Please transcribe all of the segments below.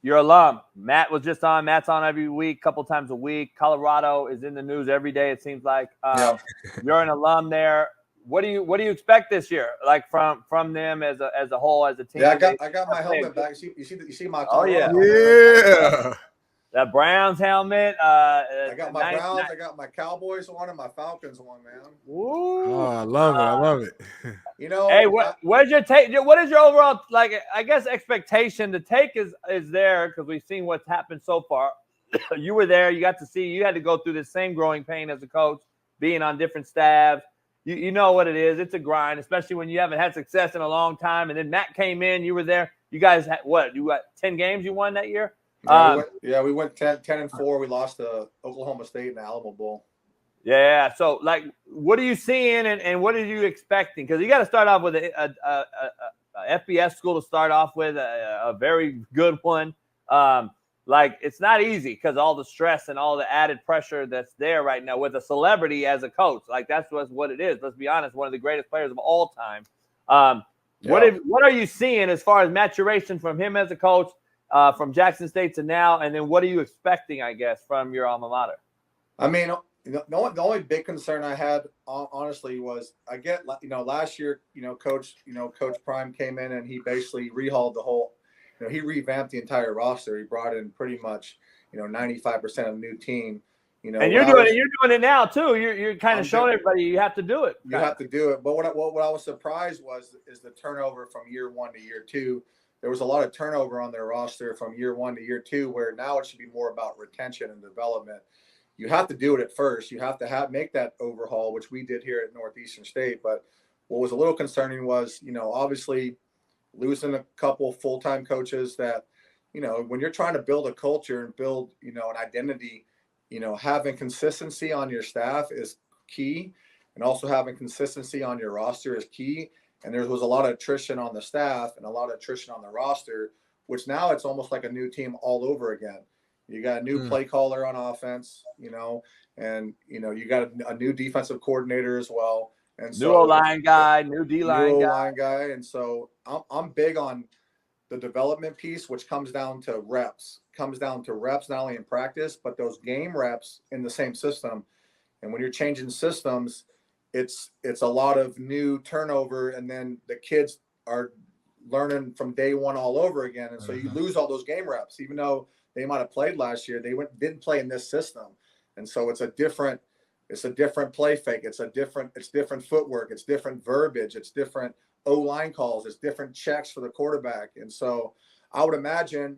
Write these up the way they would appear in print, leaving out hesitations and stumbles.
your alum. Matt was just on. Matt's on every week, couple times a week. Colorado is in the news every day, it seems like. You're an alum there. What do you expect this year? Like from them as a whole, as a team? Yeah, I got my helmet back. You see my Colorado. Yeah. The Browns helmet. I got my Browns. I got my Cowboys one and my Falcons one, man. Ooh. Oh, I love it. You know, hey, where's your take? What is your overall, like, I guess, expectation? The take is there because we've seen what's happened so far. You were there. You got to see. You had to go through the same growing pain as a coach, being on different staffs. You know what it is. It's a grind, especially when you haven't had success in a long time. And then Matt came in. You were there. You guys had what? You got 10 games you won that year? We went 10-4. We lost to Oklahoma State in the Alamo Bowl. Yeah. So, like, what are you seeing and what are you expecting? Because you got to start off with a FBS school to start off with, a very good one. Like, it's not easy because all the stress and all the added pressure that's there right now with a celebrity as a coach. Like, that's what it is. Let's be honest, one of the greatest players of all time. What are you seeing as far as maturation from him as a coach, from Jackson State to now? And then what are you expecting, I guess, from your alma mater? I mean, the only big concern I had, honestly, was last year, Coach Prime came in and he basically rehauled the whole. He revamped the entire roster. He brought in pretty much, 95% of the new team. And you're doing it now too. You're kind of showing everybody you have to do it. You have to do it. But what I was surprised is the turnover from year one to year two. There was a lot of turnover on their roster from year one to year two, where now it should be more about retention and development. You have to do it at first. You have to make that overhaul, which we did here at Northeastern State. But what was a little concerning was, obviously losing a couple full-time coaches that, when you're trying to build a culture and build, an identity, having consistency on your staff is key, and also having consistency on your roster is key. And there was a lot of attrition on the staff and a lot of attrition on the roster, which now it's almost like a new team all over again. You got a new play caller on offense, and, you got a new defensive coordinator as well. And new O-line guy, new D-line guy. And so I'm big on the development piece, which comes down to reps. Not only in practice, but those game reps in the same system. And when you're changing systems, it's a lot of new turnover, and then the kids are learning from day one all over again. And so you lose all those game reps, even though they might have played last year. They didn't play in this system. And so it's a different play fake. It's different footwork. It's different verbiage. It's different O-line calls. It's different checks for the quarterback. And so I would imagine,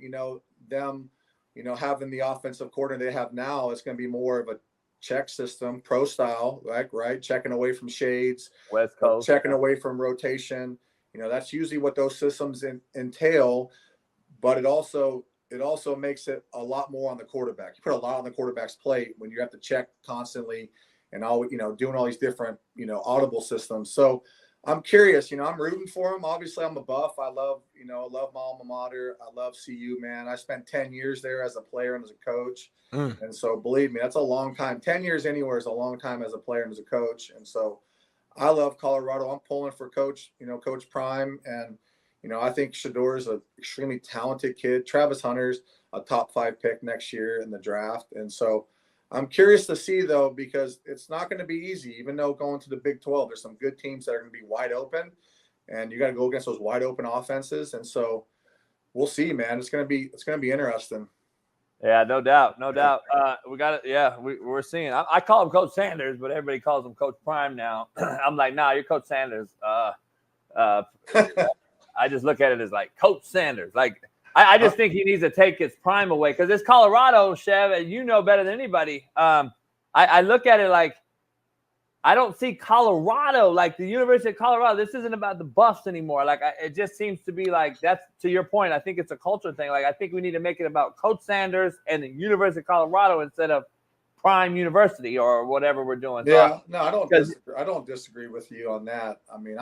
them, having the offensive coordinator they have now, it's going to be more of a check system, pro style, right? Checking away from shades, West Coast, checking away from rotation. That's usually what those systems entail, but it also makes it a lot more on the quarterback. You put a lot on the quarterback's plate when you have to check constantly and doing all these different, audible systems. So I'm curious, I'm rooting for him. Obviously I'm a Buff. I love my alma mater. I love CU, man. I spent 10 years there as a player and as a coach. And so believe me, that's a long time. 10 years anywhere is a long time as a player and as a coach. And so I love Colorado. I'm pulling for Coach Prime. And, I think Shedeur is an extremely talented kid. Travis Hunter's a top 5 pick next year in the draft. And so I'm curious to see, though, because it's not going to be easy, even though going to the Big 12, there's some good teams that are going to be wide open, and you got to go against those wide open offenses. And so we'll see, man. It's going to be interesting. Yeah, no doubt. We got it. Yeah, we're seeing. I call him Coach Sanders, but everybody calls him Coach Prime now. I'm like, nah, you're Coach Sanders. I just look at it as like Coach Sanders. Like, I just think he needs to take his prime away because it's Colorado, Chev, and you know better than anybody. I look at it like I don't see Colorado, like the University of Colorado. This isn't about the Buffs anymore. Like, it just seems to be like that's to your point. I think it's a culture thing. Like, I think we need to make it about Coach Sanders and the University of Colorado instead of Prime University or whatever we're doing. Yeah, no, I don't disagree with you on that. I mean,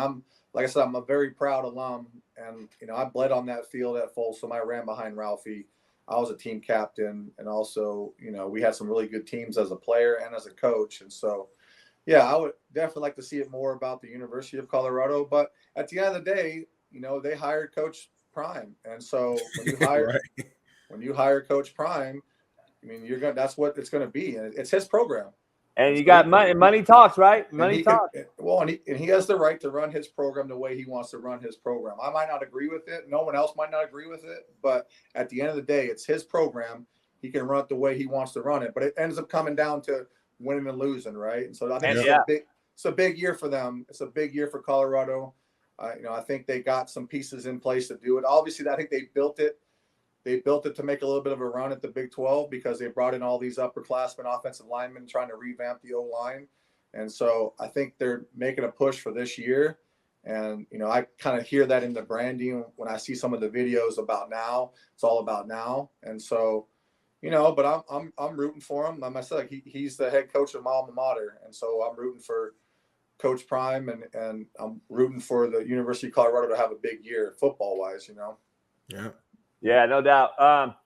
like I said, I'm a very proud alum, and I bled on that field at Folsom. I ran behind Ralphie. I was a team captain, and also, we had some really good teams as a player and as a coach. And so, yeah, I would definitely like to see it more about the University of Colorado. But at the end of the day, they hired Coach Prime, and so when you hire, when you hire Coach Prime, I mean, that's what it's going to be. And it's his program. And you got money. Money talks, right? Money talks. And he has the right to run his program the way he wants to run his program. I might not agree with it. No one else might not agree with it. But at the end of the day, it's his program. He can run it the way he wants to run it. But it ends up coming down to winning and losing, right? And so I think it's a big year for them. It's a big year for Colorado. I think they got some pieces in place to do it. Obviously, I think they built it. They built it to make a little bit of a run at the Big 12 because they brought in all these upperclassmen offensive linemen trying to revamp the O-line. And so I think they're making a push for this year. And, I kind of hear that in the branding when I see some of the videos about now. It's all about now. And so, but I'm rooting for him. Like I said, he's the head coach of my alma mater. And so I'm rooting for Coach Prime and I'm rooting for the University of Colorado to have a big year football-wise, Yeah. Yeah, no doubt.